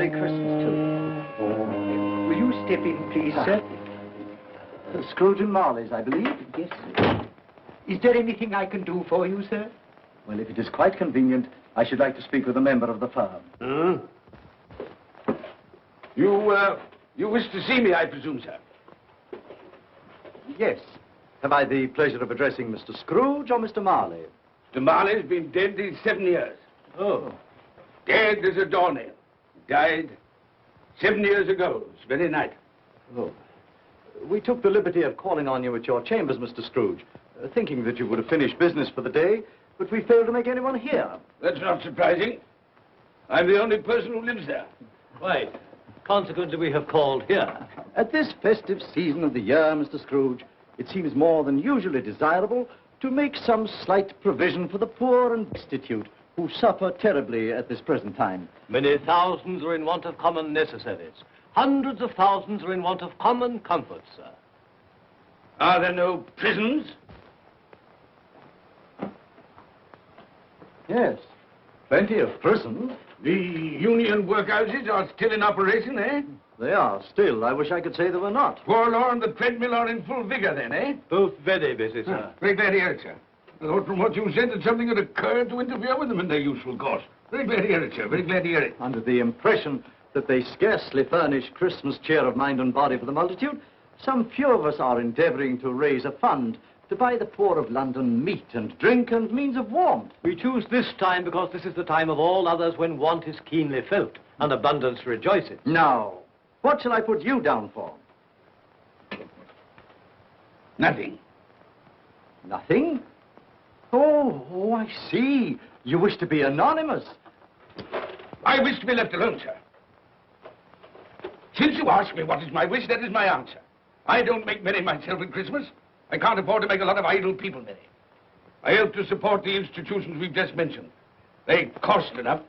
Merry Christmas to you. Will you step in, please, sir? Scrooge and Marley's, I believe. Yes, sir. Is there anything I can do for you, sir? Well, if it is quite convenient, I should like to speak with a member of the firm. You wish to see me, I presume, sir? Yes. Have I the pleasure of addressing Mr. Scrooge or Mr. Marley? Mr. Marley's been dead these 7 years. Oh. Dead as a doornail. Died 7 years ago, this very night. Oh. We took the liberty of calling on you at your chambers, Mr. Scrooge, thinking that you would have finished business for the day, but we failed to make anyone here. That's not surprising. I'm the only person who lives there. Right. Consequently, we have called here. At this festive season of the year, Mr. Scrooge, it seems more than usually desirable to make some slight provision for the poor and destitute who suffer terribly at this present time. Many thousands are in want of common necessaries. Hundreds of thousands are in want of common comforts, sir. Are there no prisons? Yes, plenty of prisons. The union workhouses are still in operation, eh? They are still. I wish I could say they were not. Forlorn and the treadmill are in full vigor, then, eh? Both very busy, sir. Very glad to hear it, sir. I thought from what you said that something had occurred to interfere with them in their useful course. Very glad to hear it, sir. Very glad to hear it. Under the impression that they scarcely furnish Christmas cheer of mind and body for the multitude, some few of us are endeavoring to raise a fund to buy the poor of London meat and drink and means of warmth. We choose this time because this is the time of all others when want is keenly felt and abundance rejoices. Now, what shall I put you down for? Nothing. Nothing? Oh, I see. You wish to be anonymous. I wish to be left alone, sir. Since you ask me what is my wish, that is my answer. I don't make merry myself at Christmas. I can't afford to make a lot of idle people merry. I help to support the institutions we've just mentioned. They cost enough.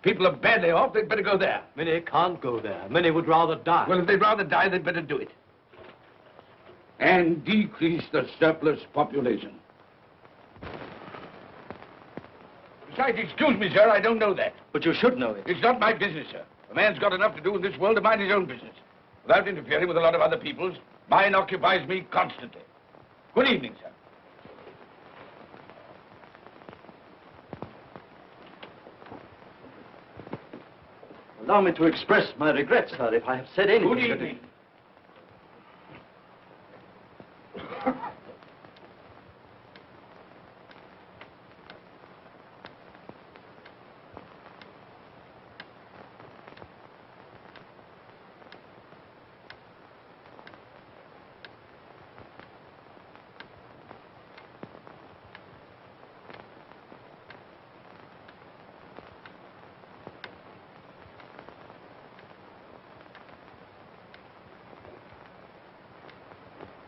People are badly off, they'd better go there. Many can't go there. Many would rather die. Well, if they'd rather die, they'd better do it. And decrease the surplus population. Besides, excuse me, sir, I don't know that. But you should know it. It's not my business, sir. A man's got enough to do in this world to mind his own business. Without interfering with a lot of other people's, mine occupies me constantly. Good evening, sir. Allow me to express my regrets, sir, if I have said anything. Good evening.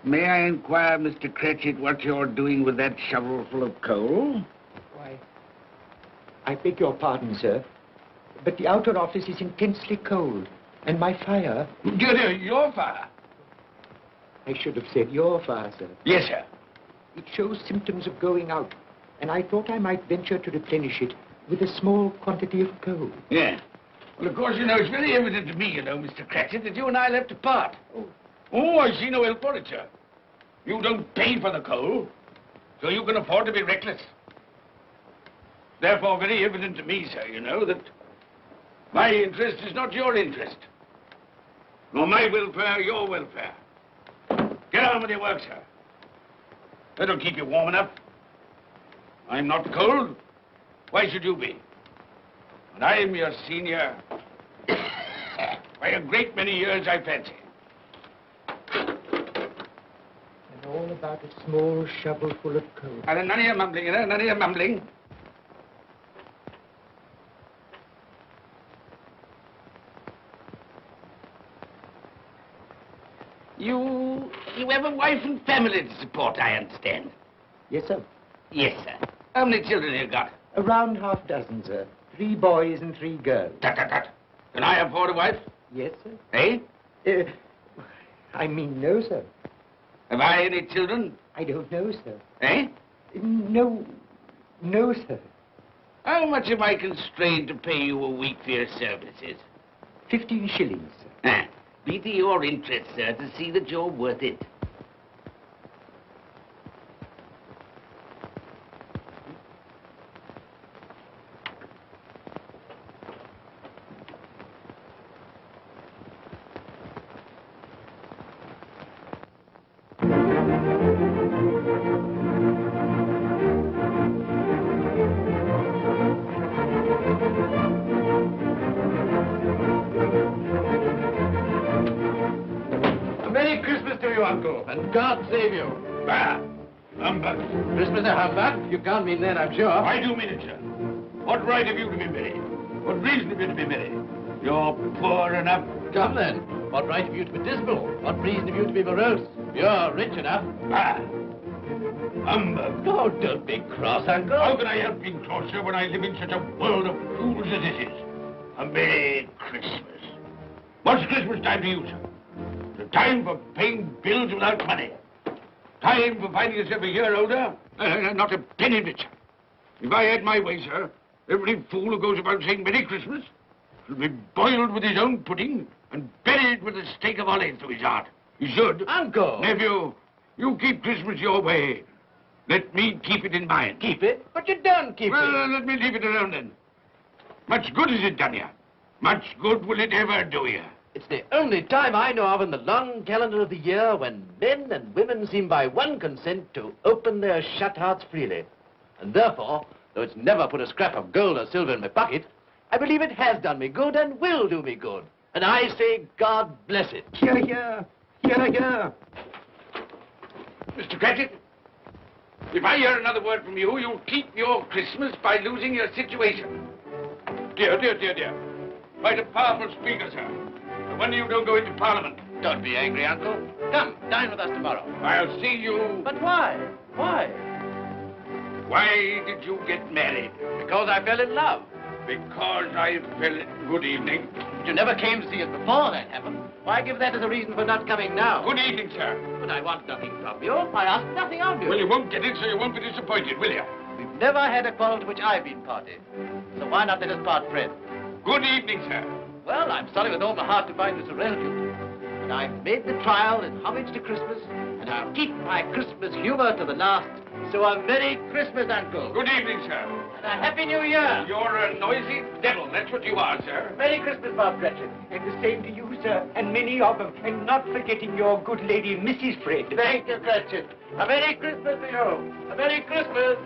May I inquire, Mr. Cratchit, what you're doing with that shovel full of coal? Why, I beg your pardon, sir, but the outer office is intensely cold, and my fire... Your fire? I should have said your fire, sir. Yes, sir. It shows symptoms of going out, and I thought I might venture to replenish it with a small quantity of coal. Yeah. Well, of course, you know, it's very evident to me, you know, Mr. Cratchit, that you and I left apart. Oh, I see no help for it, sir. You don't pay for the coal, so you can afford to be reckless. Therefore, very evident to me, sir, you know, that my interest is not your interest. Nor my welfare, your welfare. Get on with your work, sir. That'll keep you warm enough. I'm not cold. Why should you be? And I'm your senior by a great many years, I fancy. All about a small shovel full of coal. And none of your mumbling, you know, none of your mumbling. You have a wife and family to support, I understand. Yes, sir. Yes, sir. How many children have you got? Around half dozen, sir. 3 boys and 3 girls. Tut, tut, tut. Can I afford a wife? Yes, sir. Eh? I mean, no, sir. Have I any children? I don't know, sir. Eh? No, sir. How much am I constrained to pay you a week for your services? 15 shillings. Be to your interest, sir, to see that you're worth it. Merry Christmas to you, Uncle, and God save you. Bah! Humbug. Christmas a humbug? You can't mean that, I'm sure. I do mean it, sir. What right have you to be merry? What reason have you to be merry? You're poor enough. Come then. What right have you to be dismal? What reason have you to be morose? You're rich enough. Ah! Humbug. Oh, don't be cross, Uncle. How can I help being cross, sir, when I live in such a world of fools as this is? A Merry Christmas. What's Christmas time to you, sir? The time for paying bills without money. Time for finding yourself a year older? Not a penny richer. If I had my way, sir, every fool who goes about saying Merry Christmas should be boiled with his own pudding and buried with a stake of olive through his heart. He should. Uncle! Nephew, you keep Christmas your way. Let me keep it in mine. Keep it? But you don't keep Well, it. let me leave it alone then. Much good has it done you? Much good will it ever do you? It's the only time I know of in the long calendar of the year when men and women seem by one consent to open their shut hearts freely. And therefore, though it's never put a scrap of gold or silver in my pocket, I believe it has done me good and will do me good. And I say, God bless it. Hear, hear. Hear, hear. Mr. Cratchit, if I hear another word from you, you'll keep your Christmas by losing your situation. Dear, dear, dear, dear. Quite a powerful speaker, sir. No wonder you don't go into Parliament. Don't be angry, Uncle. Come, dine with us tomorrow. I'll see you... But why? Why? Why did you get married? Because I fell in love. Because I fell... Good evening. You never came to see us before that happened. Why give that as a reason for not coming now? Good evening, sir. But I want nothing from you. I ask nothing of you. Well, you won't get it, so you won't be disappointed, will you? We've never had a quarrel to which I've been party. So why not let us part friends? Good evening, sir. Well, I'm sorry with all my heart to find this a relative. But I've made the trial in homage to Christmas, and I'll keep my Christmas humor to the last. So a Merry Christmas, Uncle. Good evening, sir. And a Happy New Year. You're a noisy devil, that's what you are, sir. Merry Christmas, Bob Cratchit. And the same to you, sir, and many of them. And not forgetting your good lady, Mrs. Fred. Thank you, Cratchit. A Merry Christmas to you. A Merry Christmas.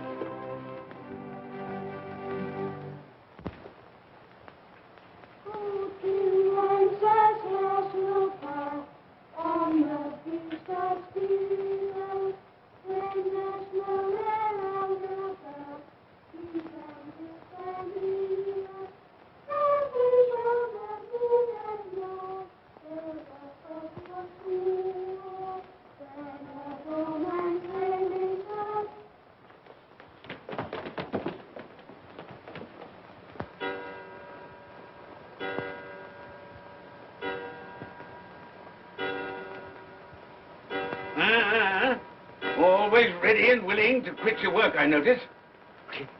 Always ready and willing to quit your work, I notice.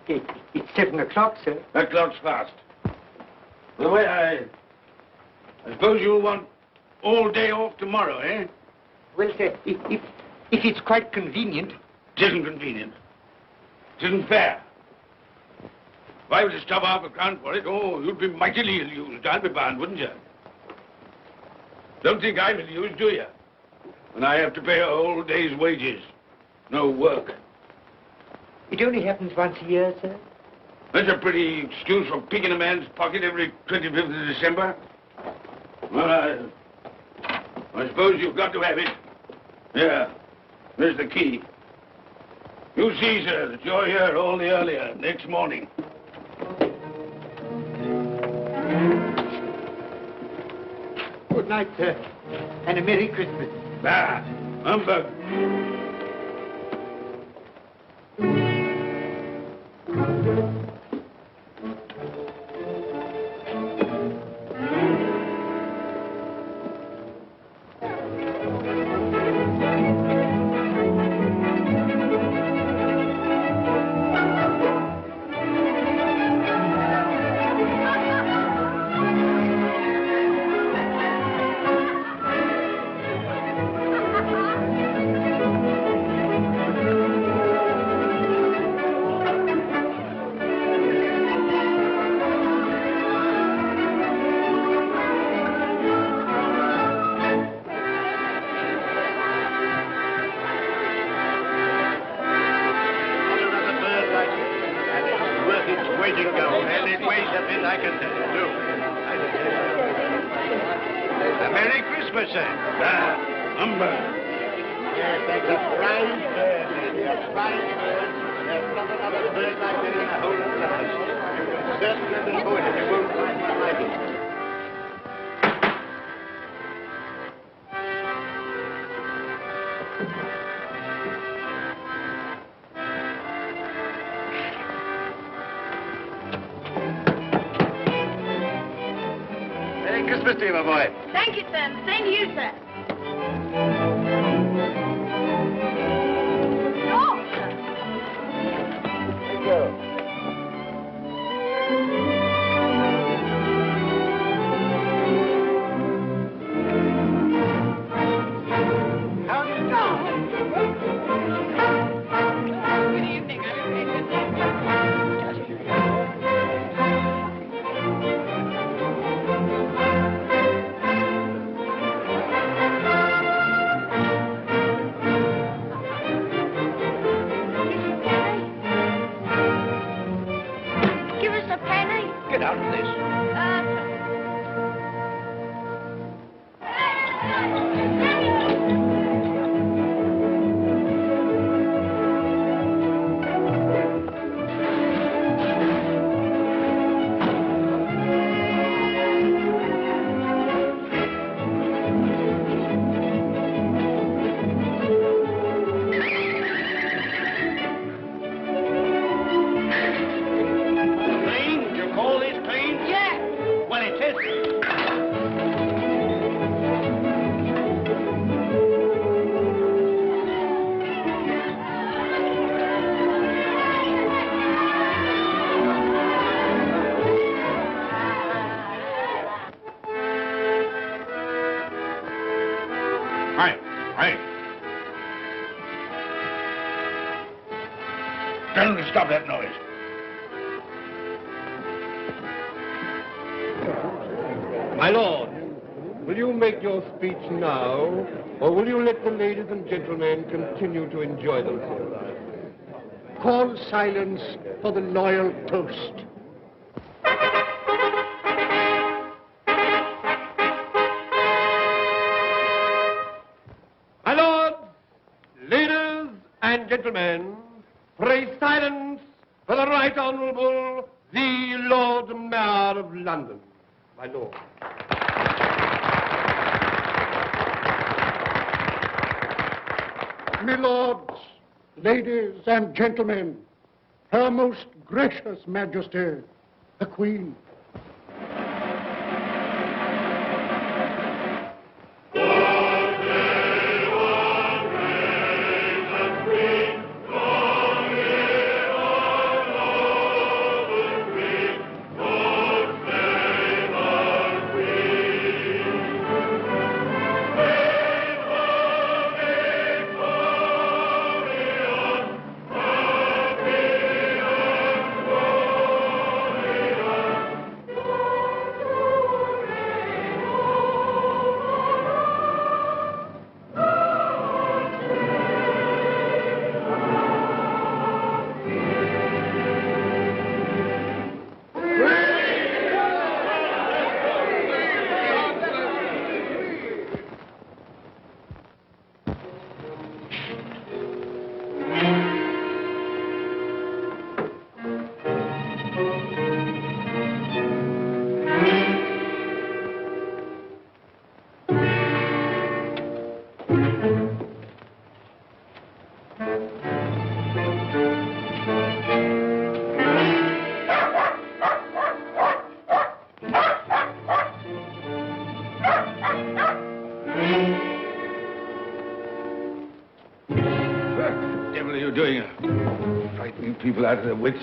It's 7 o'clock, sir. That clock's fast. By the way, I suppose you'll want all day off tomorrow, eh? Well, sir, if it's quite convenient. It isn't convenient. It isn't fair. If I were to stop half a crown for it, oh, you'd be mightily ill-used, I'll be bound, wouldn't you? Don't think I'm ill-used, do you? And I have to pay a whole day's wages. No work. It only happens once a year, sir. That's a pretty excuse for picking a man's pocket every 25th of December. Well, I suppose you've got to have it. Yeah, there's the key. You see, sir, that you're here all the earlier next morning. Good night, sir, and a Merry Christmas. Ah, humbug. go, and it weighs a bit, I can tell you, too. A Merry Christmas, sir. Humbug. Yes, that's a fine bird, lady, a fine bird. There's not another bird like it in the whole of the house. You can search them and go and you won't find one like it. Merry Christmas to you, my boy. Thank you, sir. Same to you, sir. Oh, sir. Thank you. How do you do? Good evening. Give us a penny. Get out of this. Clean? You call this clean? Yeah. Well, it is. Right, right. Tell them to stop that noise. My lord, will you make your speech now, or will you let the ladies and gentlemen continue to enjoy themselves? Call silence for the loyal toast. My lords, ladies and gentlemen, pray silence for the Right Honourable the Lord Mayor of London. My lord. My lords, ladies and gentlemen, Her Most Gracious Majesty, the Queen. What the devil are you doing? Frightening people out of their wits.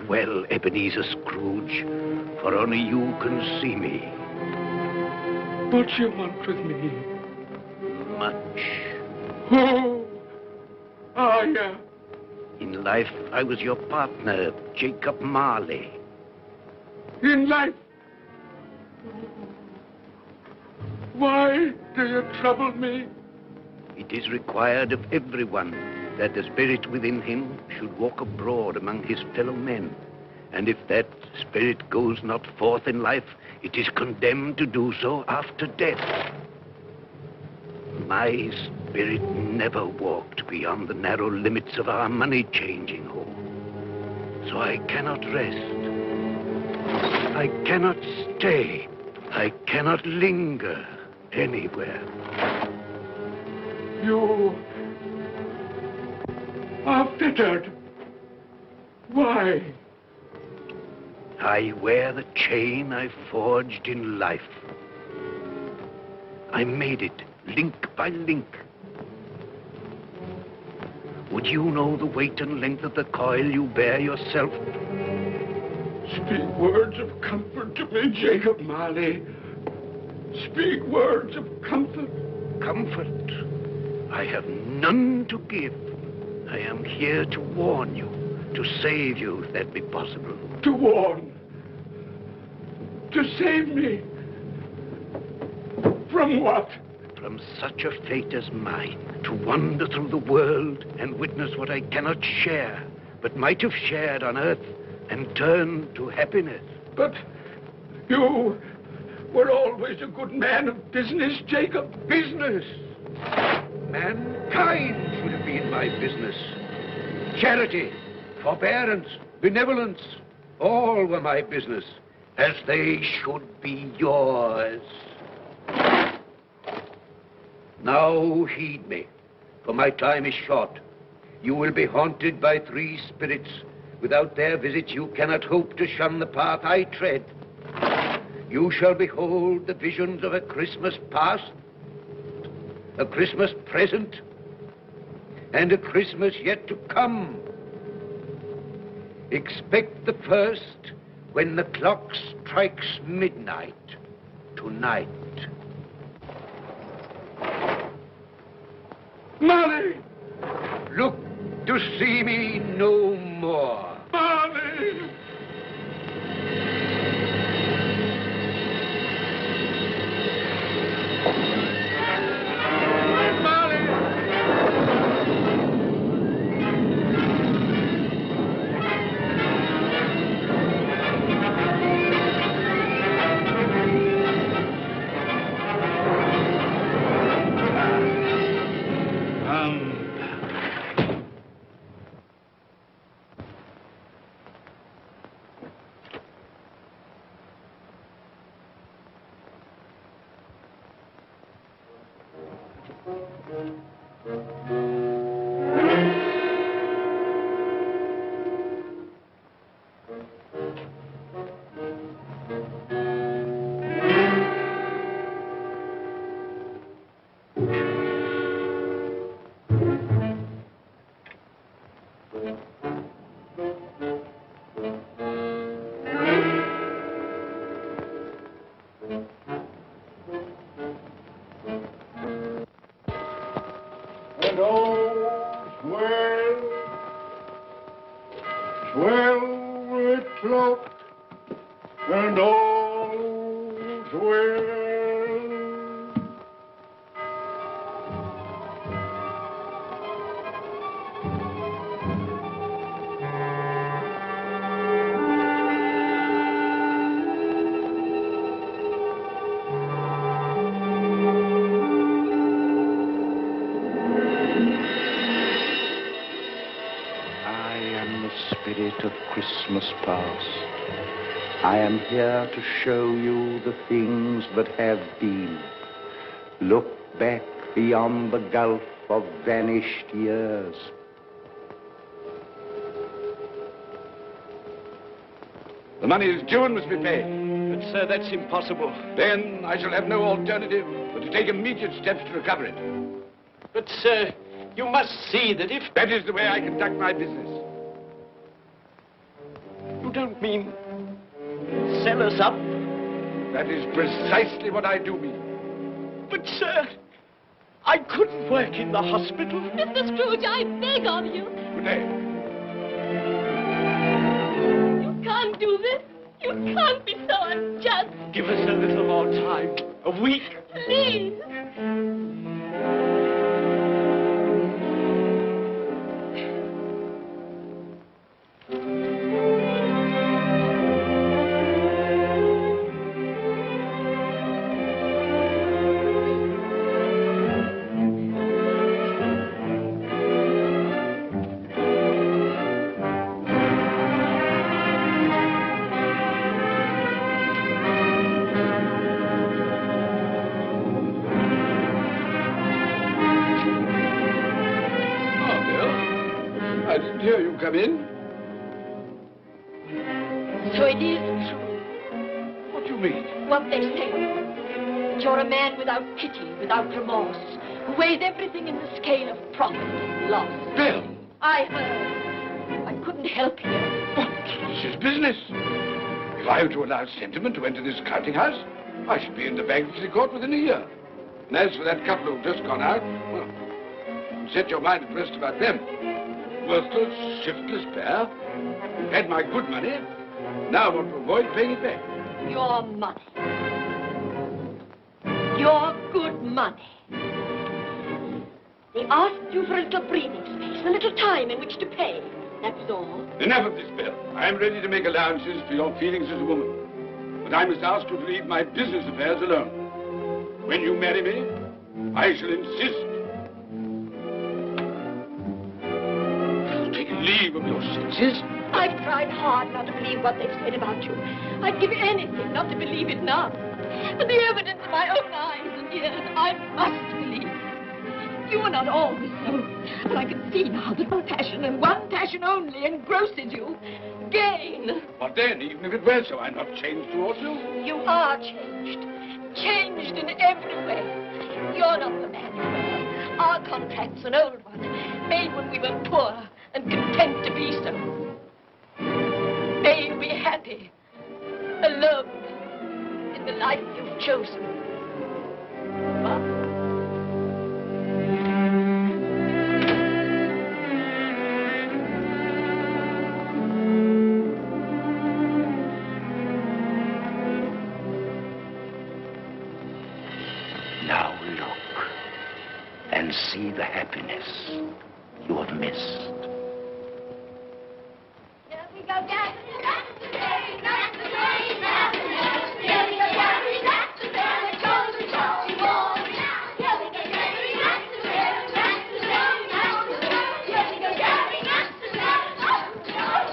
well, Ebenezer Scrooge, for only you can see me. What you want with me? Much. Oh, yeah. In life, I was your partner, Jacob Marley. In life? Why do you trouble me? It is required of everyone that the spirit within him should walk abroad among his fellow men. And if that spirit goes not forth in life, it is condemned to do so after death. My spirit never walked beyond the narrow limits of our money-changing hall. So I cannot rest. I cannot stay. I cannot linger anywhere. You are fettered. Why? I wear the chain I forged in life. I made it link by link. Would you know the weight and length of the coil you bear yourself? Speak words of comfort to me, Jacob Marley. Speak words of comfort. Comfort? I have none to give. I am here to warn you, to save you if that be possible. To warn? To save me? From what? From such a fate as mine, to wander through the world and witness what I cannot share, but might have shared on earth and turn to happiness. But you were always a good man of business, Jacob. Business? Mankind should have been my business. Charity, forbearance, benevolence, all were my business, as they should be yours. Now heed me, for my time is short. You will be haunted by 3 spirits. Without their visits, you cannot hope to shun the path I tread. You shall behold the visions of a Christmas past, a Christmas present, and a Christmas yet to come. Expect the first when the clock strikes midnight tonight. Marley! Look to see me no more. Marley! And all's well, with cloak, and all's well. Spirit of Christmas past, I am here to show you the things that have been. Look back beyond the gulf of vanished years. The money is due and must be paid. But, sir, that's impossible. Then I shall have no alternative but to take immediate steps to recover it. But, sir, you must see that if... That is the way I conduct my business. don't mean Sell us up? that is precisely what I do mean. But, sir, I couldn't work in the hospital. Mr. Scrooge, I beg of you. Good day. You can't do this. You can't be so unjust. Give us a little more time. A week. Please. I didn't hear you come in. So it is true, What do you mean? what they say. That you're a man without pity, without remorse, who weighs everything in the scale of profit and loss. Bill! I heard. I couldn't help hearing. But this is business. If I were to allow sentiment to enter this counting house, I should be in the bankruptcy court within a year. And as for that couple who've just gone out, well, set your mind at rest about them. Worthless, shiftless pair. Had my good money. Now I want to avoid paying it back. Your money. Your good money. They asked you for a little breathing space, a little time in which to pay. That was all. Enough of this, Bill. I am ready to make allowances for your feelings as a woman. But I must ask you to leave my business affairs alone. When you marry me, I shall insist. Take leave of your senses. I've tried hard not to believe what they've said about you. I'd give anything not to believe it now. But the evidence of my own eyes and ears, I must believe. You were not always so. And I can see now that one passion and one passion only engrosses you. Gain. What then? Even if it were so, I'm not changed towards you. You are changed. Changed in every way. You're not the man you were. Our contract's an old one, made when we were poor and content to be so. May you be happy, alone, in the life you've chosen. But Now look and see the happiness you have missed. here we go, Jack. That's the day, that's the day, that's the day. Here we go, Jerry, that's the day. It goes and goes and goes. Here we go, Jerry, that's the day, that's the day, that's the day. Here we go, Jerry, that's the day.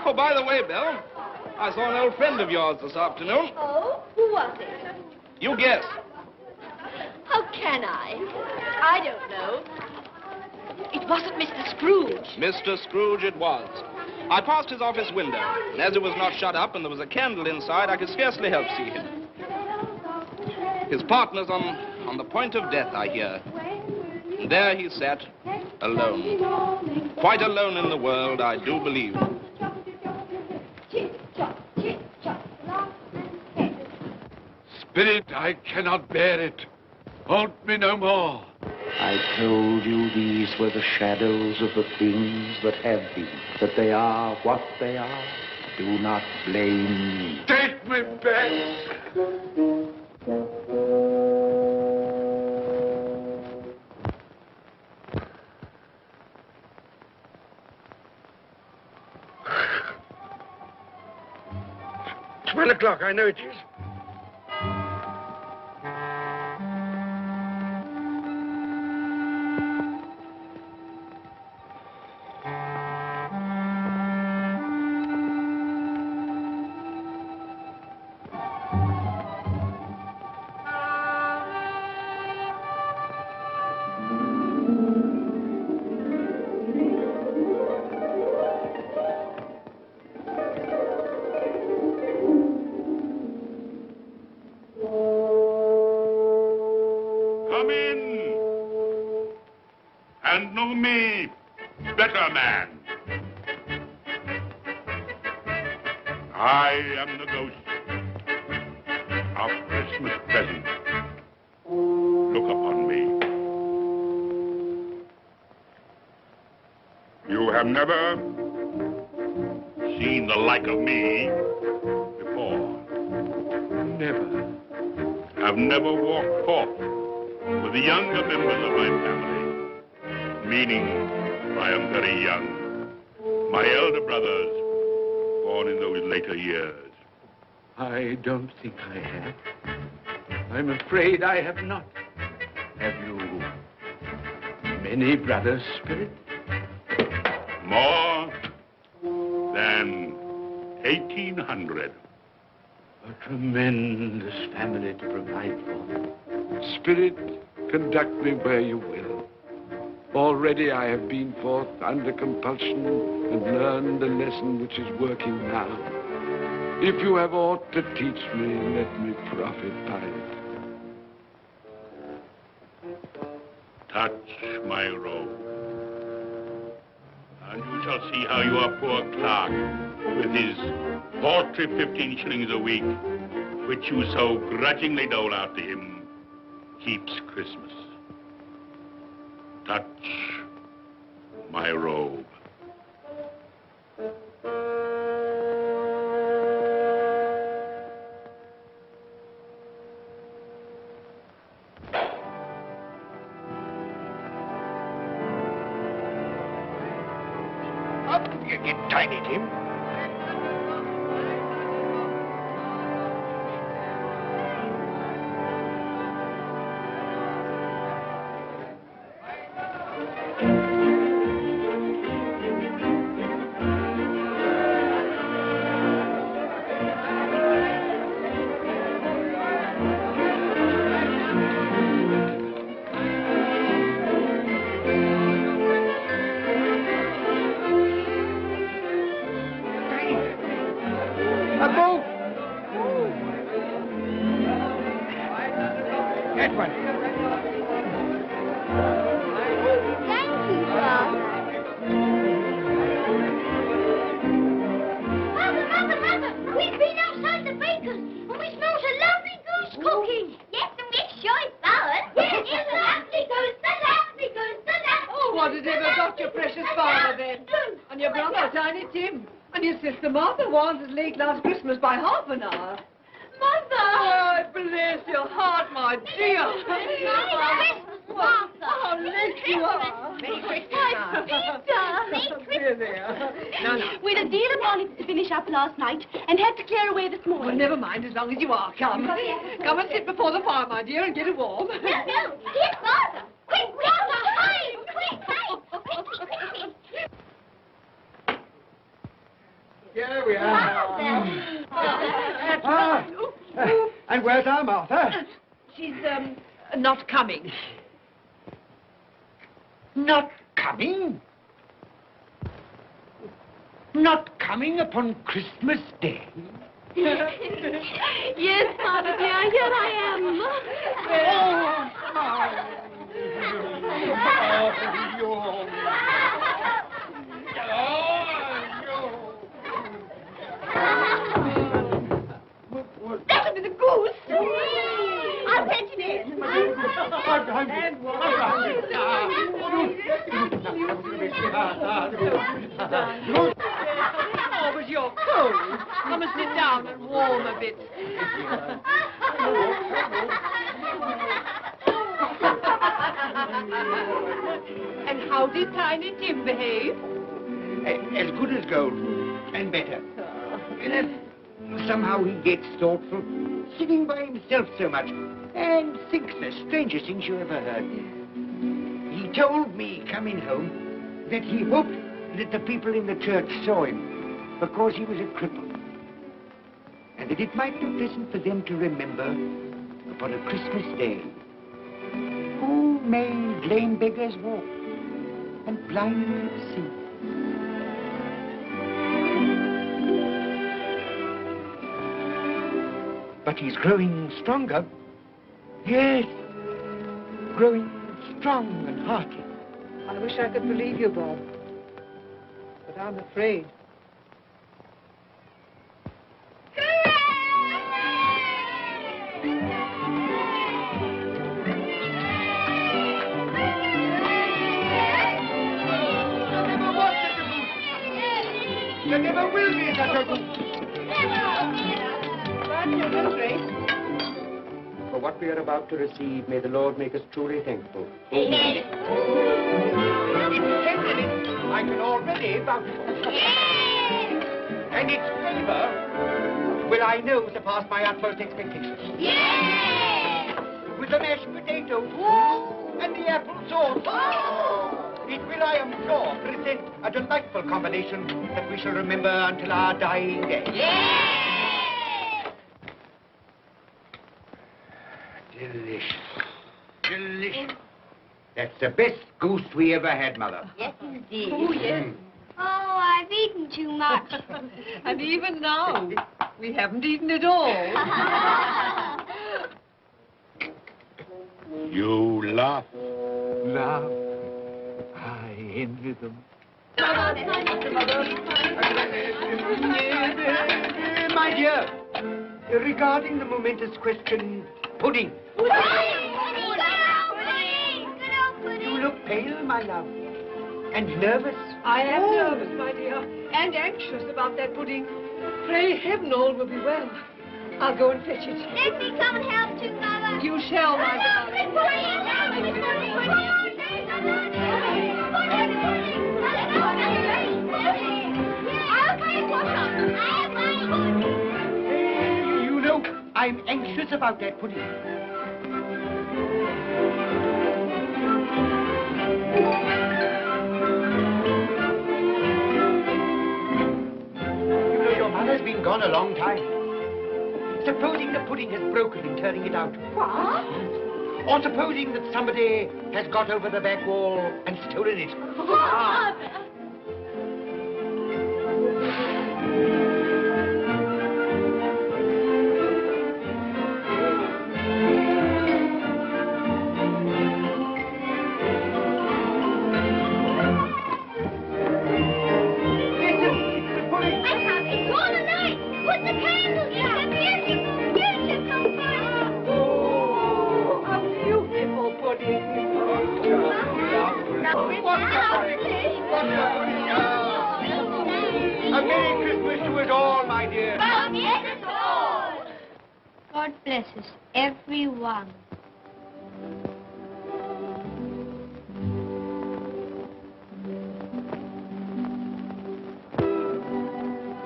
Oh, by the way, Bill, I saw an old friend of yours this afternoon. Oh, who was it? You guess. How can I? I don't know. It wasn't Mr. Scrooge. Mr. Scrooge it was. I passed his office window, and as it was not shut up and there was a candle inside, I could scarcely help see him. His partner's on the point of death, I hear. And there he sat, alone. Quite alone in the world, I do believe. Spirit, I cannot bear it. Haunt me no more. I told you these were the shadows of the things that have been, that they are what they are. Do not blame me. Take me back. It's 1 o'clock, I know it is. and know me better man. I am the ghost of Christmas present. Look upon me. You have never seen the like of me before. Never. I've never walked forth with the younger members of my family, meaning I am very young. My elder brothers, born in those later years. I don't think I have. I'm afraid I have not. Have you many brothers, Spirit? More than 1,800. A tremendous family to provide for. Spirit, conduct me where you will. Already I have been forth under compulsion and learned the lesson which is working now. If you have aught to teach me, let me profit by it. Touch my robe, and you shall see how your poor clerk, with his paltry 15 shillings a week, which you so grudgingly dole out to him, keeps Christmas. Touch my robe. Up you get, Tiny Tim. Last Christmas by half an hour. Mother! Oh, bless your heart, my dear. Martha! How late you are. Merry Christmas, Peter! We had a deal of bonnets to finish up last night and had to clear away this morning. Well, never mind, as long as you are. Come. Come and sit before the fire, my dear, and get it warm. No, here's Martha! Quick, Martha, hide! Quick, hide! Here we are. And where's our Martha? She's, not coming. Not coming? Not coming upon Christmas Day? Yes, Martha, dear, here I am. That'll be the goose. I'll fetch it in. Oh, but you're cold. Come and sit down and warm a bit. And how did Tiny Tim behave? As good as gold, and better. Somehow he gets thoughtful, sitting by himself so much, and thinks the strangest things you ever heard. He told me, coming home, that he hoped that the people in the church saw him, because he was a cripple, and that it might be pleasant for them to remember, upon a Christmas day, who made lame beggars walk and blind men see. But he's growing stronger. Yes, growing strong and hearty. I wish I could believe you, Bob. But I'm afraid. There never will be such a goose. For what we are about to receive, may the Lord make us truly thankful. Amen. I can already vouch for. And its flavor will, I know, surpass my utmost expectations. With the mashed potato and the apple sauce. It will, I am sure, present a delightful combination that we shall remember until our dying day. Delicious. Delicious. That's the best goose we ever had, Mother. Yes, indeed. Oh, yes. Oh, I've eaten too much. And even now, we haven't eaten it all. You laugh. Love. I envy them. My dear, regarding the momentous question, pudding. You look pale, my love, and nervous. I am nervous, my dear, and anxious about that pudding. Pray heaven all will be well. I'll go and fetch it. Let me come and help too, Mother. You shall, my darling. You know, I'm anxious about that pudding. You know, your mother's been gone a long time. Supposing the pudding has broken in turning it out. What? Or supposing that somebody has got over the back wall and stolen it. A Merry Christmas to us all, my dear. God bless us, everyone.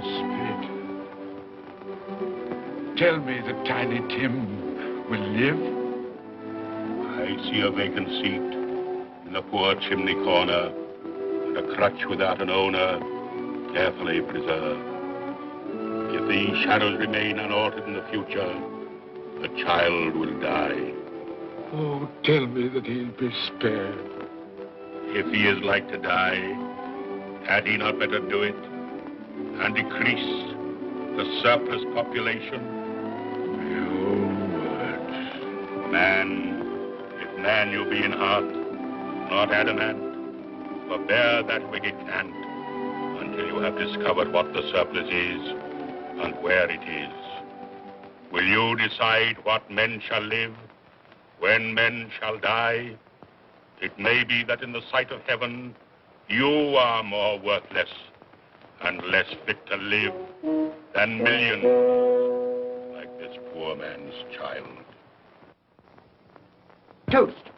Spirit, tell me that Tiny Tim will live. I see a vacant seat in a poor chimney corner, and a crutch without an owner, carefully preserved. If these shadows remain unaltered in the future, the child will die. Oh, tell me that he'll be spared. If he is like to die, had he not better do it and decrease the surplus population? Your words. Man, if man you be in heart, not adamant, forbear that wicked cant until you have discovered what the surplus is and where it is. Will you decide what men shall live, when men shall die? It may be that in the sight of heaven, you are more worthless and less fit to live than millions like this poor man's child. Toast.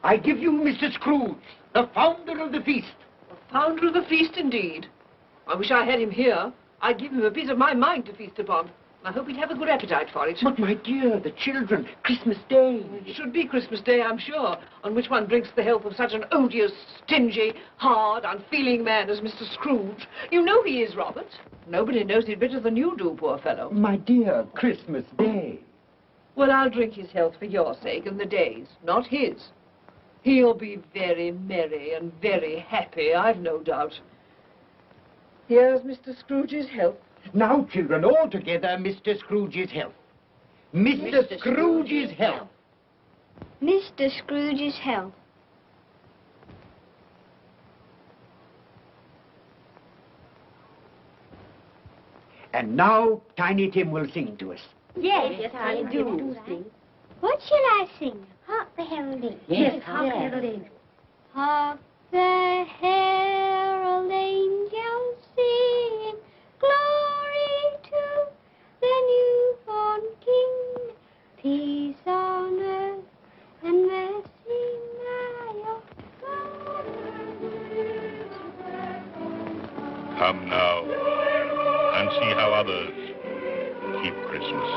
I give you Mr. Scrooge, the founder of the feast. Founder of the feast, indeed. I wish I had him here. I'd give him a piece of my mind to feast upon. I hope he'd have a good appetite for it. But, my dear, the children, Christmas Day. It should be Christmas Day, I'm sure, on which one drinks the health of such an odious, stingy, hard, unfeeling man as Mr. Scrooge. You know he is, Robert. Nobody knows it better than you do, poor fellow. My dear, Christmas Day. Well, I'll drink his health for your sake and the day's, not his. He'll be very merry and very happy, I've no doubt. Here's Mr. Scrooge's health. Now, children, all together, Mr. Scrooge's health. Mr. Scrooge's health. Mr. Scrooge's health. And now Tiny Tim will sing to us. Yes, I do sing. What shall I sing? Hark the heralding. Yes, hark the heralding. Hark the herald angels sing, glory to the newborn King, peace on earth and mercy nigh of God. Come now and see how others keep Christmas.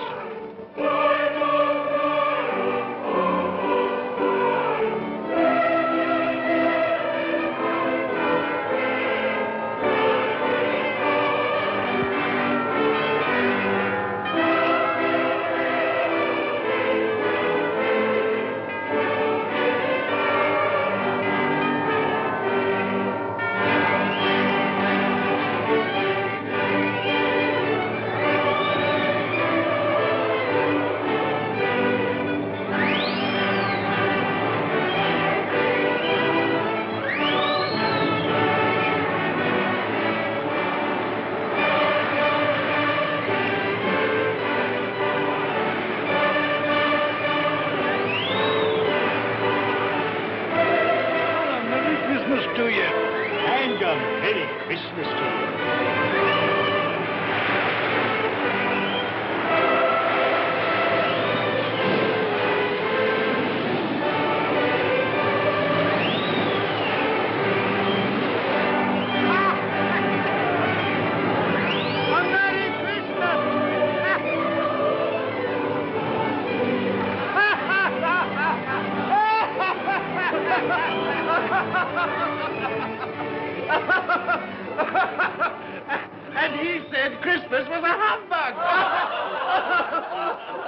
And he said Christmas was a humbug.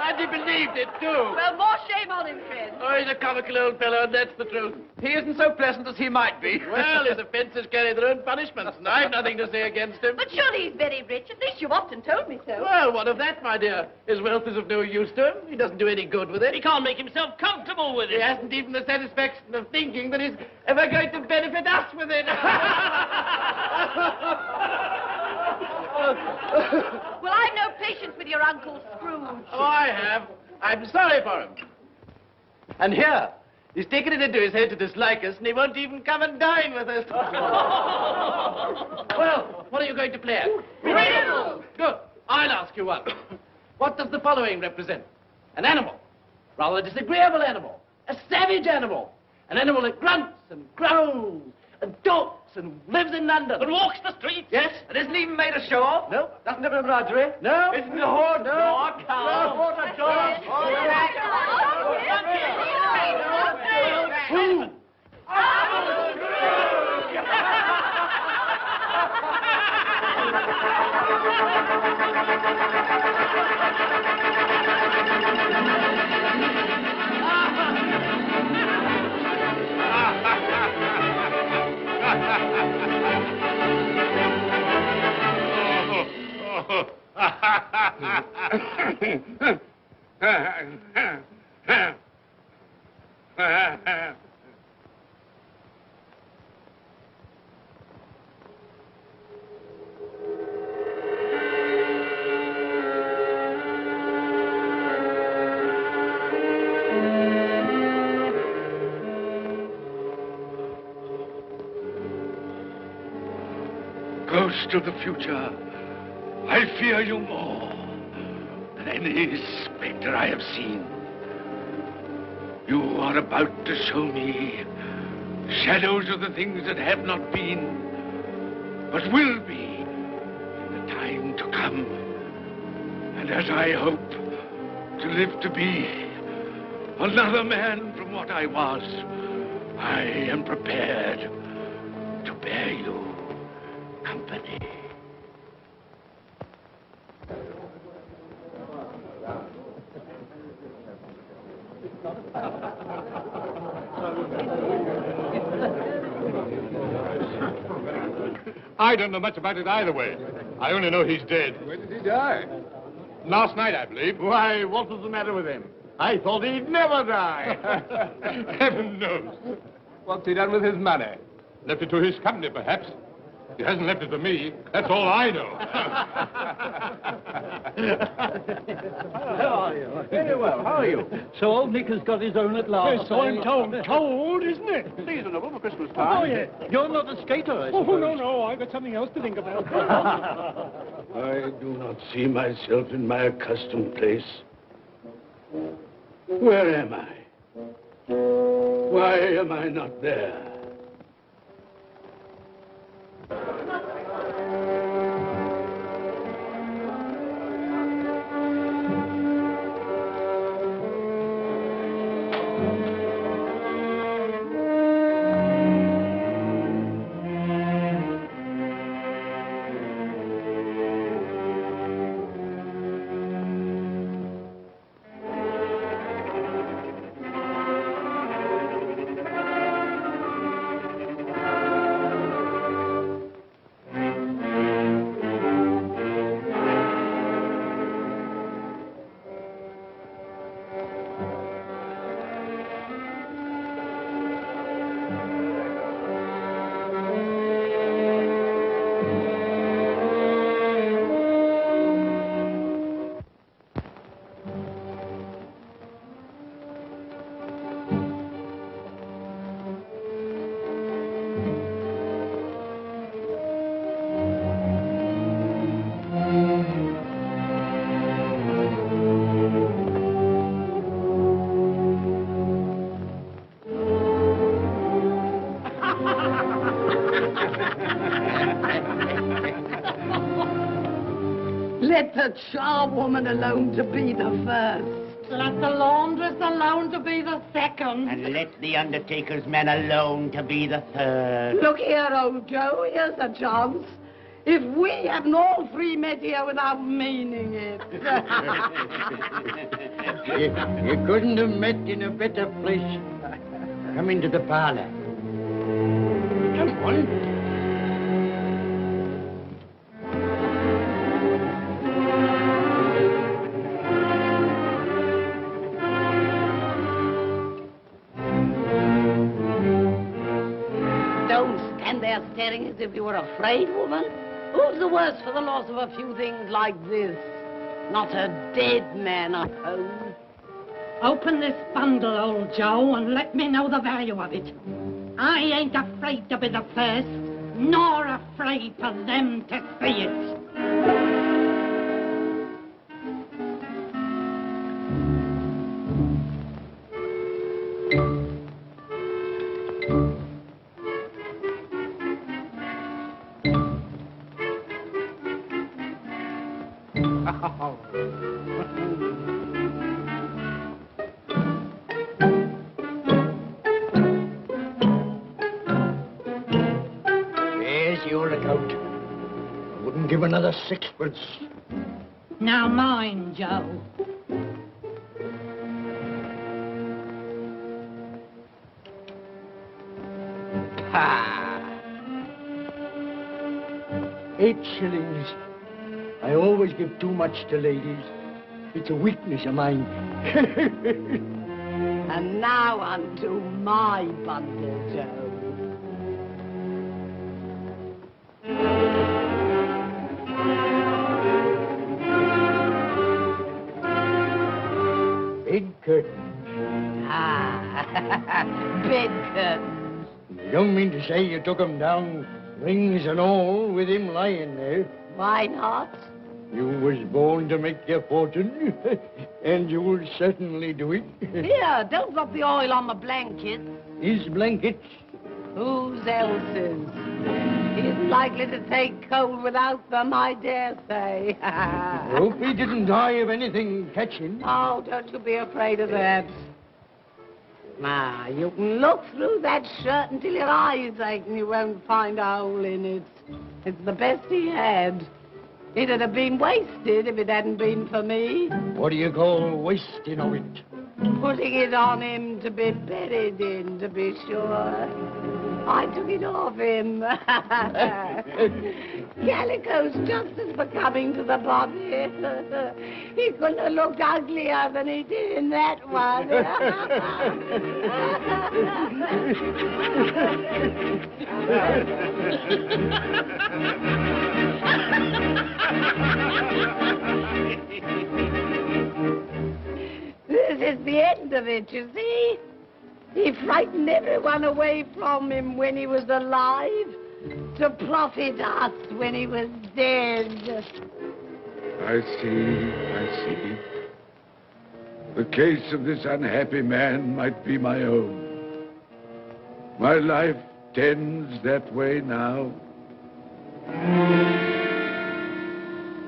And he believed it, too. Well, more shame on him, friend. Oh, he's a comical old fellow, and that's the truth. He isn't so pleasant as he might be. Well, his offences carry their own punishments, and I've nothing to say against him. But surely he's very rich. At least you've often told me so. Well, what of that, my dear? His wealth is of no use to him. He doesn't do any good with it. He can't make himself comfortable with it. He hasn't even the satisfaction of thinking that he's ever going to benefit us with it. Well, I've no patience with your Uncle Scrooge. Oh, I have. I'm sorry for him. And here, he's taken it into his head to dislike us, and he won't even come and dine with us. Well, what are you going to play at? Riddles. Good. I'll ask you one. What does the following represent? An animal. Rather a disagreeable animal. A savage animal. An animal that grunts and growls and talks and lives in London. And walks the streets. Yes. And isn't even made a show of? No. Doesn't have a menagerie? No. Isn't a horse? No. Nor a cow? No. Nor a dog? Who? Ghost of the future, I fear you more than any spectre I have seen. You are about to show me shadows of the things that have not been, but will be in the time to come. And as I hope to live to be another man from what I was, I am prepared to bear you company. I don't know much about it either way. I only know he's dead. When did he die? Last night, I believe. Why, what was the matter with him? I thought he'd never die. Heaven knows. What's he done with his money? Left it to his company, perhaps. He hasn't left it to me. That's all I know. How are you? Very well. How are you? So old Nick has got his own at last. Yes, so I'm told. Told, isn't it? Seasonable for Christmas time. Oh, yeah. You're not a skater, I suppose. Oh, no. I've got something else to think about. I do not see myself in my accustomed place. Where am I? Why am I not there? Let the charwoman alone to be the first. Let the laundress alone to be the second. And let the undertaker's man alone to be the third. Look here, old Joe, here's a chance. If we hadn't all three met here without meaning it. You couldn't have met in a better place. Come into the parlor. Come on. Staring as if you were afraid, woman? Who's the worse for the loss of a few things like this? Not a dead man, I hope. Open this bundle, old Joe, and let me know the value of it. I ain't afraid to be the first, nor afraid for them to see it. There's your account. I wouldn't give another sixpence. Now mind, Joe. Ha! 8 shillings. I always give too much to ladies. It's a weakness of mine. And now unto my bundle, Joe. Bed curtains. Ah, bed curtains. You don't mean to say you took 'em down, rings and all, with him lying there? Why not? You was born to make your fortune, and you'll certainly do it. Here, don't drop the oil on the blanket. His blankets? Whose else's? He's likely to take cold without them, I dare say. Hope he didn't die of anything catching. Oh, don't you be afraid of that. Now, you can look through that shirt until your eyes ache and you won't find a hole in it. It's the best he had. It'd have been wasted if it hadn't been for me. What do you call wasting of it? Putting it on him to be buried in, to be sure. I took it off him. Calico's just as becoming to the body. He couldn't have looked uglier than he did in that one. This is the end of it, you see. He frightened everyone away from him when he was alive to profit us when he was dead. I see. The case of this unhappy man might be my own. My life tends that way now.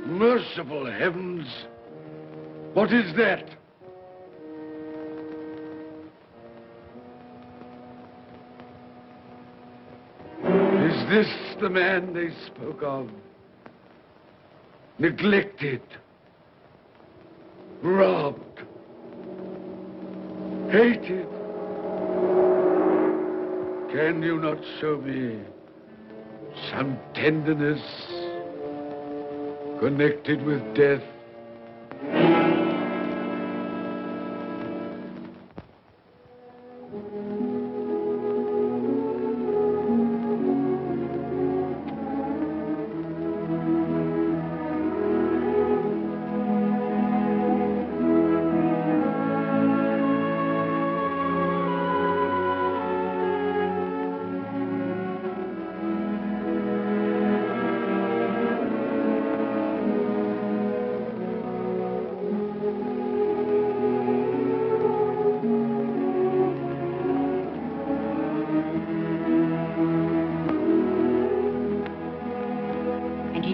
Merciful heavens! What is that? Is this the man they spoke of? Neglected, robbed, hated. Can you not show me some tenderness connected with death?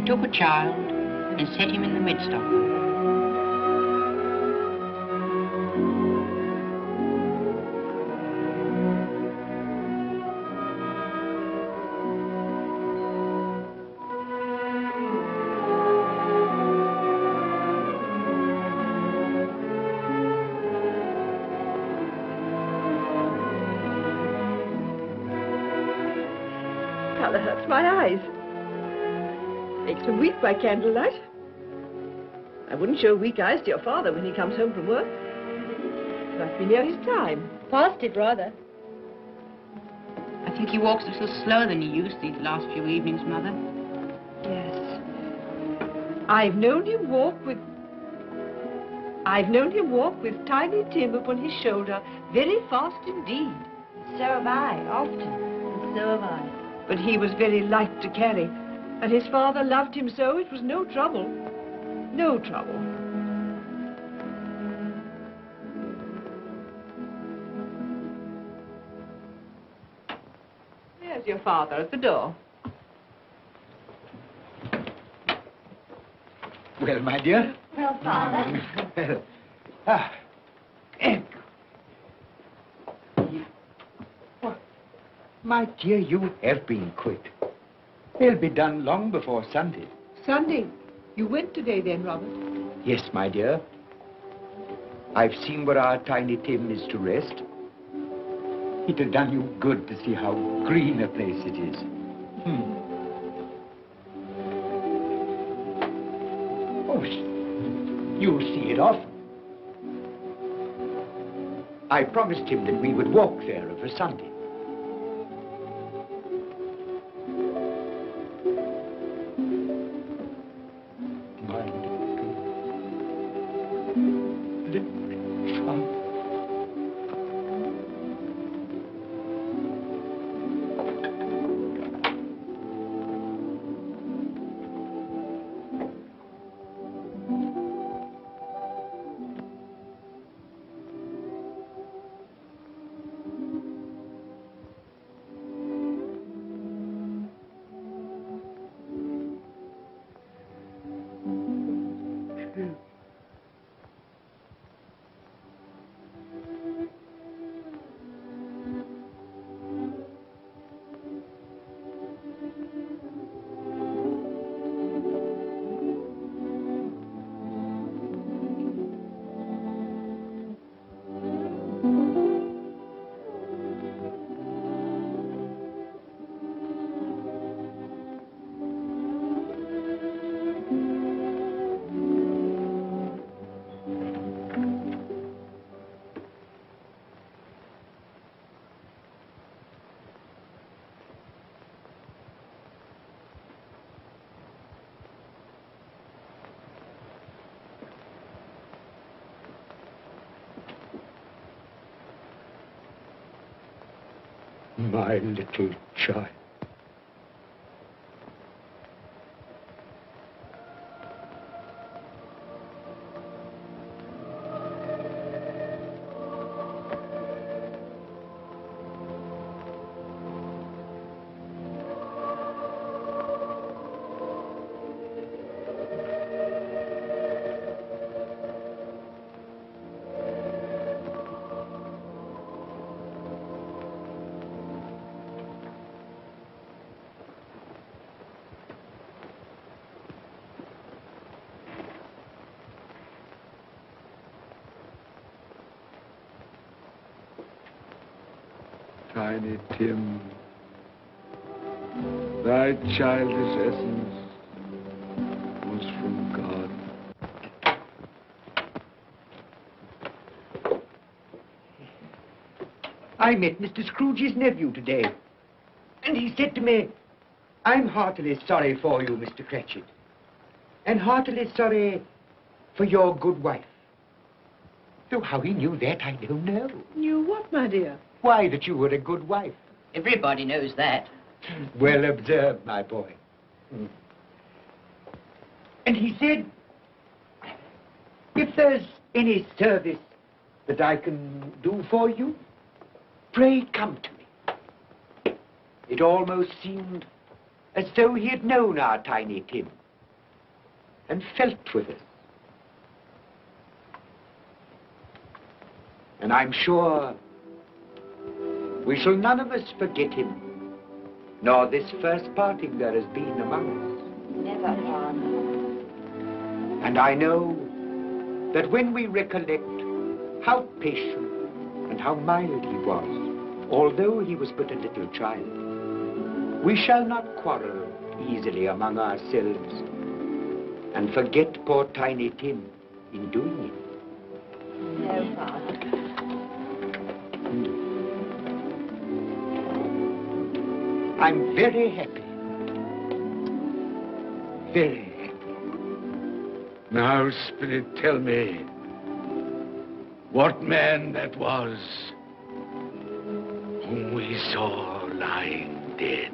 Took a child and set him in the midst of them. Colour hurts my eyes. Makes me weak by candlelight. I wouldn't show weak eyes to your father when he comes home from work. It must be near his time. Past it, rather. I think he walks a little slower than he used these last few evenings, Mother. Yes. I've known him walk with Tiny Tim upon his shoulder very fast indeed. So have I, often. And so have I. But he was very light to carry. And his father loved him so it was no trouble. No trouble. There's your father at the door. Well, my dear. Well, Father. My dear, you have been quick. They'll be done long before Sunday. Sunday? You went today then, Robert? Yes, my dear. I've seen where our tiny Tim is to rest. It had done you good to see how green a place it is. Oh, you'll see it often. I promised him that we would walk there of a Sunday. My little child. Tiny Tim, thy childish essence was from God. I met Mr. Scrooge's nephew today, and he said to me, I'm heartily sorry for you, Mr. Cratchit, and heartily sorry for your good wife. Though how he knew that, I don't know. Knew what, my dear? Why, that you were a good wife. Everybody knows that. Well observed, my boy. And he said, if there's any service that I can do for you, pray come to me. It almost seemed as though he had known our Tiny Tim and felt with us. And I'm sure we shall none of us forget him, nor this first parting there has been among us. Never, Father. And I know that when we recollect how patient and how mild he was, although he was but a little child, we shall not quarrel easily among ourselves and forget poor Tiny Tim in doing it. No, Father. I'm very happy. Very happy. Now, Spirit, tell me what man that was whom we saw lying dead.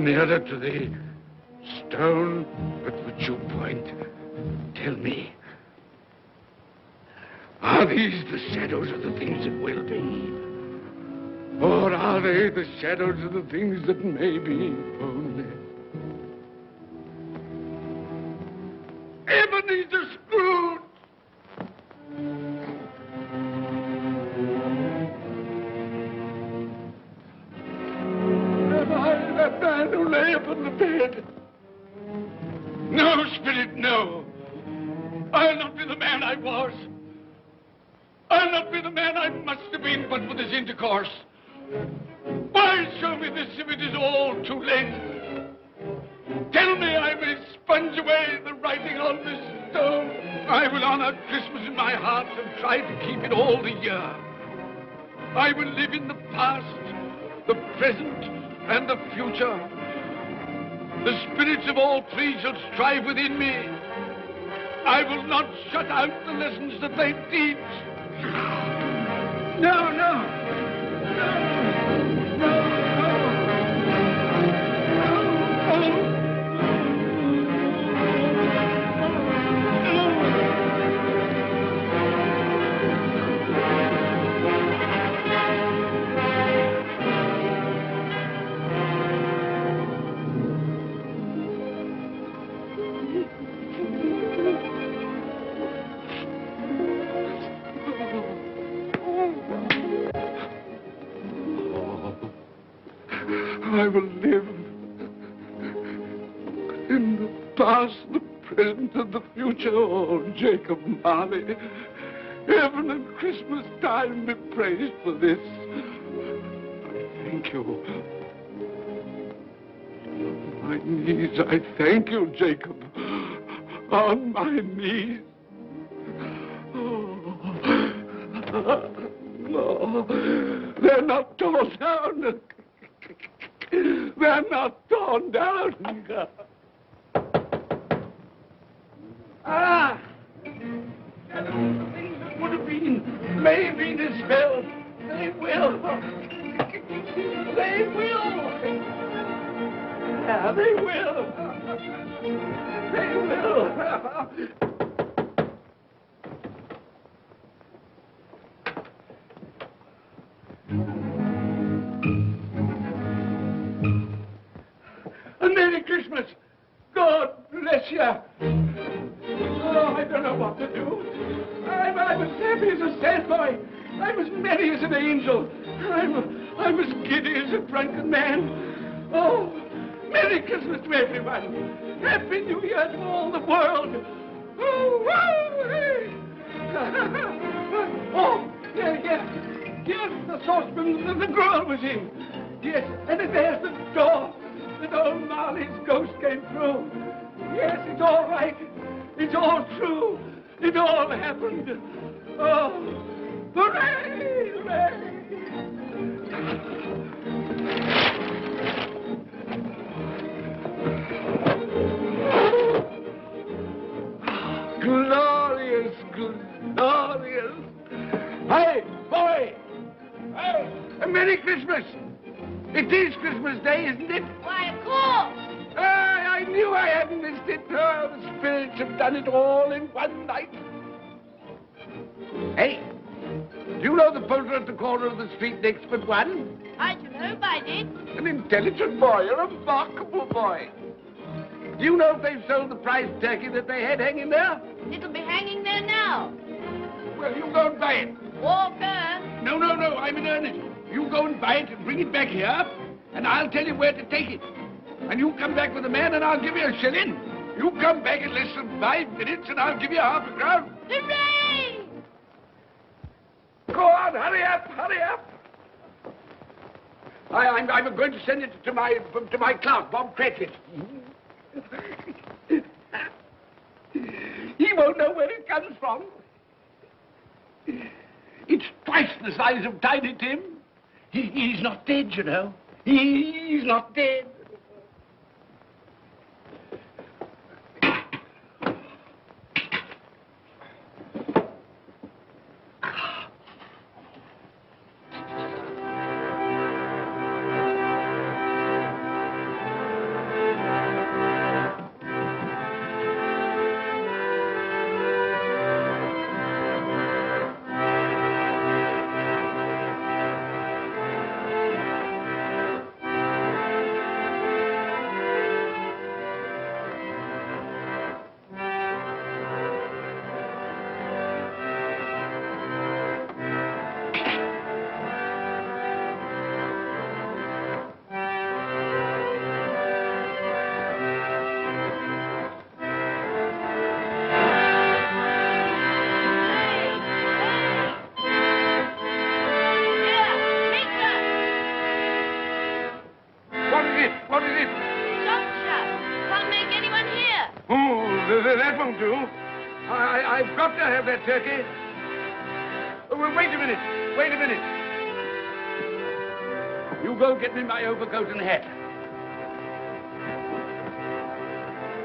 Nearer to the stone at which you point. Tell me, are these the shadows of the things that will be? Or are they the shadows of the things that may be only? Ebenezer Scrooge! That man who lay upon the bed. No, Spirit, no. I'll not be the man I was. I'll not be the man I must have been but for this intercourse. Why show me this if it is all too late? Tell me I may sponge away the writing on this stone. I will honor Christmas in my heart and try to keep it all the year. I will live in the past, the present, and the future. The spirits of all three shall strive within me. I will not shut out the lessons that they teach. No, no. No, no, no. No, no. I will live in the past, the present, and the future. Oh, Jacob Marley, heaven and Christmas time be praised for this. I thank you. my knees, I thank you, Jacob. On my knees. No, they're not torn down. They're not torn down. Ah! Things that would have been may have been as well. They will. They will. Yeah, they will. They will. And Merry Christmas. God bless you. Oh, I don't know what to do. I'm as happy as a sandboy. I'm as merry as an angel. I'm as giddy as a drunken man. Oh, Merry Christmas to everyone. Happy New Year to all the world. Oh, wow, hey. Oh, yeah. Here's the saucepan that the girl was in. Yes, and there's the door that old Marley's ghost came through. Yes, it's all right. It's all true. It all happened. Oh, hooray, hooray. Glorious, glorious. Hey, boy. Hey, a Merry Christmas. It is Christmas Day, isn't it? Why, of course. I knew I hadn't missed it. Oh, the spirits have done it all in one night. Hey, do you know the poulterer at the corner of the street next but one? I should hope I did. An intelligent boy, a remarkable boy. Do you know if they've sold the prize turkey that they had hanging there? It'll be hanging there now. Well, you go and buy it. Walker. No, I'm in earnest. You go and buy it and bring it back here, and I'll tell you where to take it. And you come back with a man, and I'll give you a shilling. You come back in less than 5 minutes, and I'll give you half a crown. Hooray! Go on, hurry up. I'm going to send it to my clerk, Bob Cratchit. He won't know where it comes from. It's twice the size of Tiny Tim. He's not dead, you know. He's not dead. That won't do. I've got to have that turkey. Oh, well, wait a minute. You go get me my overcoat and hat.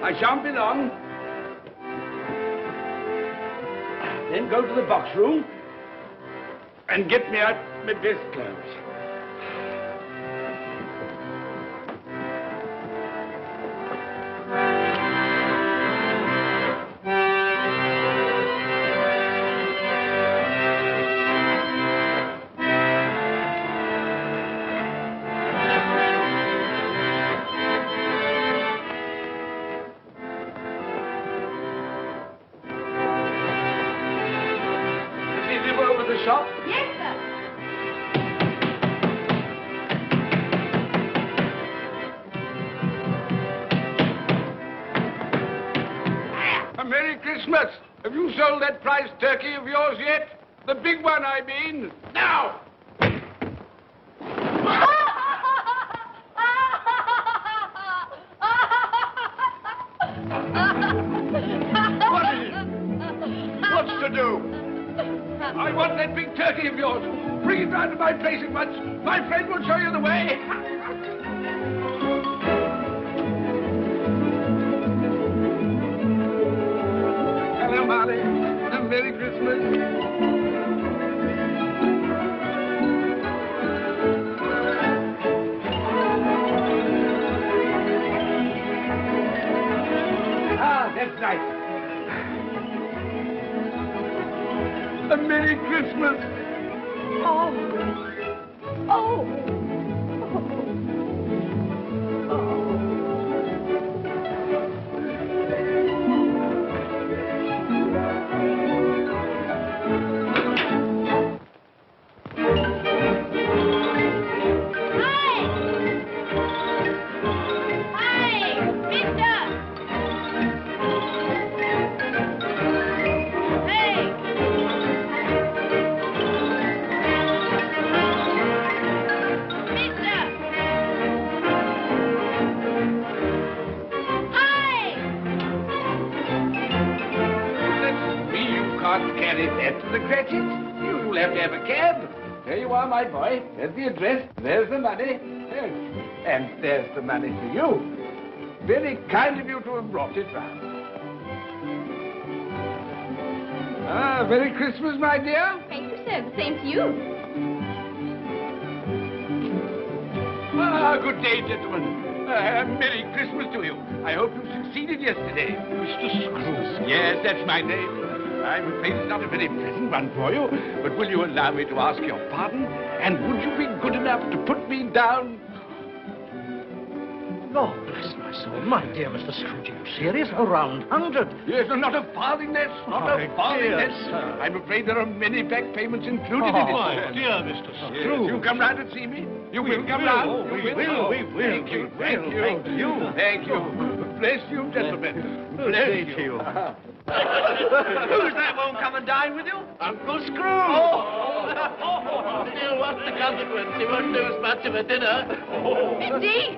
I shan't be long. Then go to the box room and get me out my best clothes. Shop? Yes, sir. A Merry Christmas. Have you sold that prize turkey of yours yet? The big one, I mean. Now! money of yours. Bring it round to my place at once. My friend will show you the way. Hello, Marley. And Merry Christmas. That's nice. A Merry Christmas. Oh. Oh. You'll have to have a cab. There you are, my boy. There's the address. There's the money. Yes. And there's the money for you. Very kind of you to have brought it round. Ah, Merry Christmas, my dear. Thank you, sir. The same to you. Ah, good day, gentlemen. Merry Christmas to you. I hope you succeeded yesterday. Mr. Scrooge. Yes, that's my name. I'm afraid it's not a very pleasant one for you, but will you allow me to ask your pardon? And would you be good enough to put me down? Lord bless my soul, my dear Mr. Scrooge, are you serious? A round 100? Yes, and not a farthing less, not a farthing less. I'm afraid there are many back payments included in it. My dear Mr. Scrooge. Yes, you come round and see me. You will come round. Oh, we will. Thank you. Thank you. Bless you, gentlemen. Bless you. Who's that won't come and dine with you? Uncle Scrooge! Oh. Still, what's the consequence? He won't lose much of a dinner. Indeed.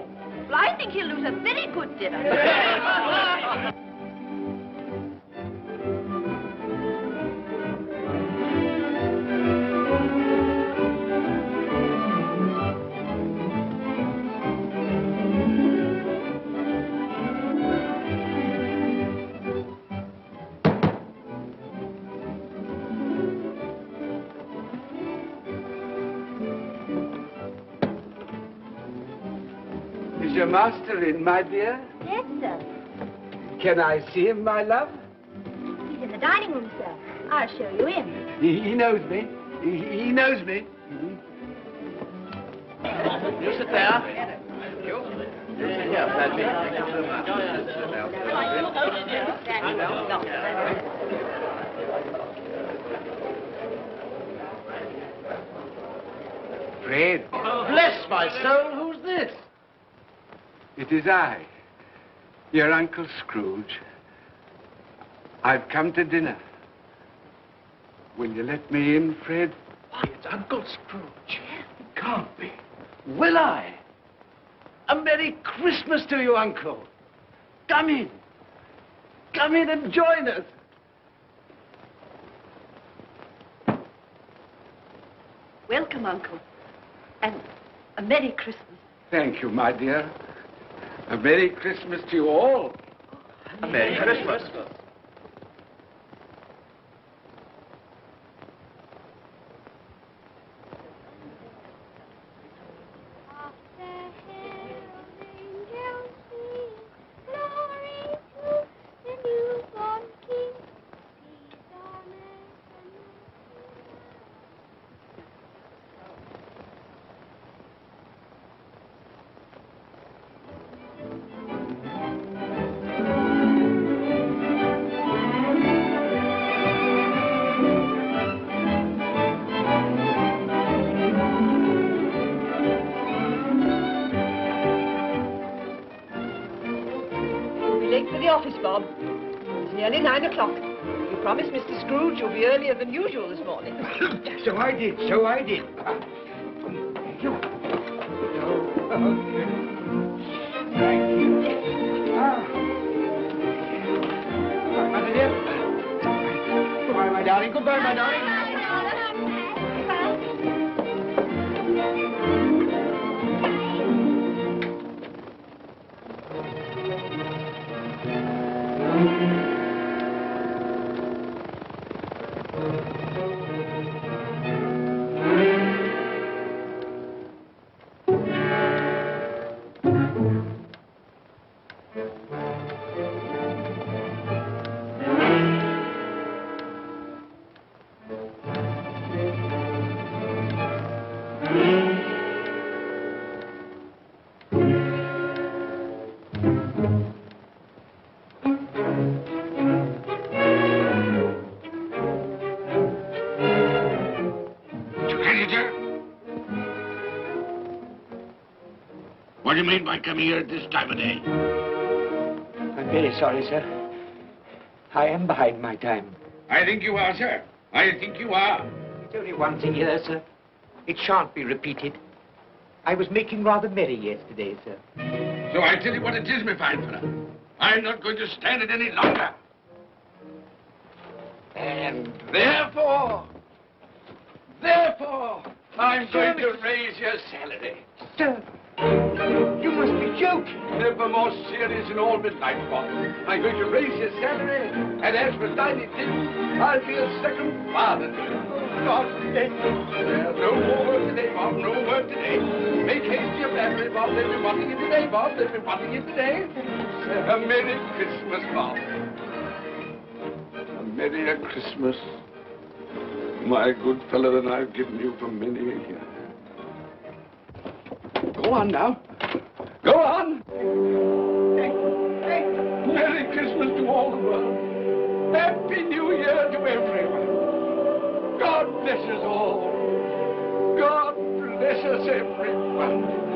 Well, I think he'll lose a very good dinner. Is your master in, my dear? Yes, sir. Can I see him, my love? He's in the dining room, sir. I'll show you in. He knows me. He knows me. You sit there. Thank you. Here, Patsy. Thank you so much. Fred. Bless my soul, who's this? It is I, your Uncle Scrooge. I've come to dinner. Will you let me in, Fred? Why, it's Uncle Scrooge. It can't be. Will I? A Merry Christmas to you, Uncle. Come in. Come in and join us. Welcome, Uncle. And a Merry Christmas. Thank you, my dear. A Merry Christmas to you all. A Merry Christmas. Late for the office, Bob. It's nearly 9 o'clock. You promised Mr. Scrooge you'll be earlier than usual this morning. So I did. Thank you. Thank you. Goodbye, my dear. Goodbye, my darling. Goodbye, my darling. What do you mean by coming here at this time of day? I'm very sorry, sir. I am behind my time. I think you are, sir. I think you are. It's only one thing here, sir. It shan't be repeated. I was making rather merry yesterday, sir. So I tell you what it is, my fine fellow. I'm not going to stand it any longer. And therefore, I'm going to raise your salary. Sir, you must be joking. Never more serious in all my life, Bob. I'm going to raise your salary, and as for dining things, I'll be a second father to you. God bless you. No more work today, Bob. No work today. Make haste your battery, Bob. They'll be wanting you today, Bob. They'll be wanting you today. A Merry Christmas, Bob. A Merry Christmas, my good fellow, that I've given you for many a year. Go on now. Go on. Merry Christmas to all the world. Happy New Year to everyone. God bless us all. God bless us everyone.